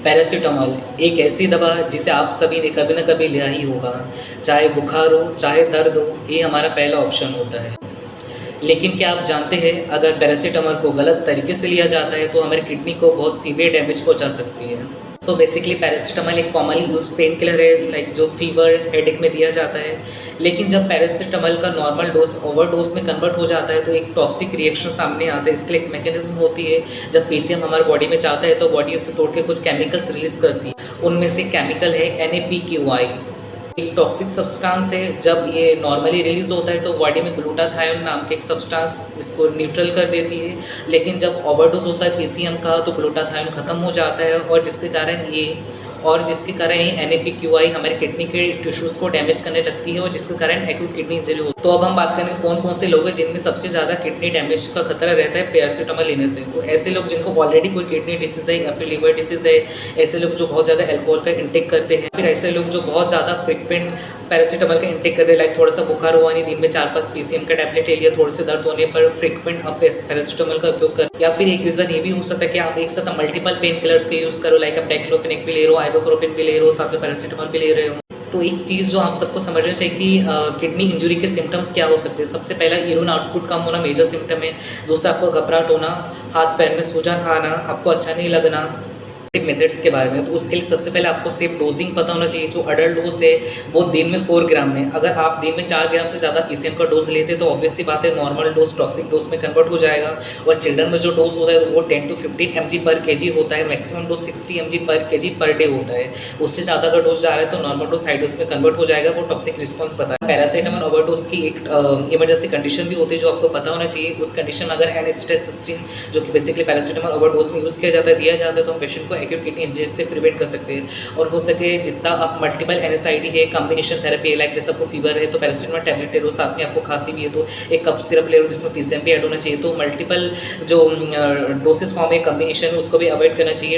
Paracetamol एक ऐसी दवा जिसे आप सभी ने कभी ना कभी लिया ही होगा। चाहे बुखार हो, चाहे दर्द हो, ये हमारा पहला ऑप्शन होता है। लेकिन क्या आप जानते हैं, अगर पैरासीटामॉल को गलत तरीके से लिया जाता है तो हमारी किडनी को बहुत सीवियर डैमेज पहुंचा सकती है। सो बेसिकली पैरासीटामॉल एक कॉमनली यूज पेन किलर है, लाइक जो फीवर हेडेक में दिया जाता है। लेकिन जब पैरासीटामॉल का नॉर्मल डोज ओवरडोज में कन्वर्ट हो जाता है तो एक टॉक्सिक रिएक्शन सामने आता है। इसके लिए एक मैकेनिज्म होती है, जब पीसीएम हमारे बॉडी में जाता है तो बॉडी उसे तोड़ के कुछ केमिकल्स रिलीज करती है। उनमें से केमिकल है NaPQI। एक टॉक्सिक सब्सटेंस है। जब ये नॉर्मली रिलीज होता है तो बॉडी में ग्लूटाथायोन नाम के एक सब्सटेंस इसको न्यूट्रल कर देती है। लेकिन जब ओवरडोज होता है पीसीएम का तो ग्लूटाथायोन खत्म हो जाता है, और जिसके कारण ये NaPQI हमारे किडनी के टिश्यूज़ को डैमेज करने लगती है, और जिसके कारण एक्यूट किडनी इंजरी होती है। तो अब हम बात करेंगे कौन कौन से लोग हैं जिनमें सबसे ज़्यादा किडनी डैमेज का खतरा रहता है पैरासीटामॉल लेने से। तो ऐसे लोग जिनको ऑलरेडी कोई किडनी डिसीज़ है या फिर लिवर डिसीज़ है, ऐसे लोग जो बहुत ज़्यादा अल्कोहल का इंटेक करते हैं, फिर ऐसे लोग जो बहुत ज़्यादा फ्रिक्वेंट पैरासीटामॉल का इंटेक करते हैं, लाइक थोड़ा सा बुखार हुआ नहीं, दिन में 4-5 पीसीएम का टैबलेट ले लिया, थोड़े से दर्द होने पर फ्रिक्वेंट आप पैरासीटामॉल का उपयोग कर, या फिर एक रीज़न ये भी हो सकता है कि आप एक साथ मल्टीपल पेन किलर्स के यूज़ करो, लाइक आप डाइक्लोफेनेक भी ले रहे हो, आइबुप्रोफेन भी ले रहे हो, साथ में पैरासीटामॉल भी ले रहे हो। तो एक चीज़ जो आप सबको समझना चाहिए कि किडनी इंजरी के सिम्टम्स क्या हो सकते हैं। सबसे पहला यूरिन आउटपुट कम होना मेजर सिम्टम है। दूसरा आपको घबराहट होना, हाथ पैर में सूजन आना, आपको अच्छा नहीं लगना। मेथड्स के बारे में, तो उसके लिए सबसे पहले आपको सेफ डोजिंग पता होना चाहिए। जो अडल्ट डोज है वो दिन में 4 ग्राम में, अगर आप दिन में 4 ग्राम से ज़्यादा पीसीएम का डोज लेते हैं तो ऑब्वियस सी बात है नॉर्मल डोज टॉक्सिक डोज में कन्वर्ट हो जाएगा। और चिल्ड्रन में जो डोज होता है वो 10 to 15 mg पर केजी होता है। मैक्सिमम डोज 60 mg पर केजी पर डे होता है। उससे ज़्यादा अगर डोज जा रहा है तो नॉर्मल डोज हाई डोज में कन्वर्ट हो जाएगा। वो टॉक्सिक रिस्पॉन्स पता है। पैरासीटामॉल ओवरडोज की एक इमरजेंसी कंडीशन भी होती है जो आपको पता होना चाहिए। उस कंडीशन में अगर एनेस्टेसिस्टिन, जो कि बेसिकली पैरासीटामॉल ओवरडोज में यूज़ किया जाता है, दिया जाता है, तो हम पेशेंट को एक्यूट किडनी इंजरी से प्रिवेंट कर सकते हैं। और हो सके जितना आप मल्टीपल NSAID है, कॉम्बिनेशन थेरेपी है, लाइक जैसे आपको फीवर है तो पैरासीटामॉल टैबलेट ले लो, साथ में आपको खांसी भी है तो एक कप सिरप ले लो जिसमें पीसीएम भी ऐड होना चाहिए। तो मल्टीपल जो डोसेस फॉर्म है कॉम्बिनेशन, उसको भी अवॉइड करना चाहिए।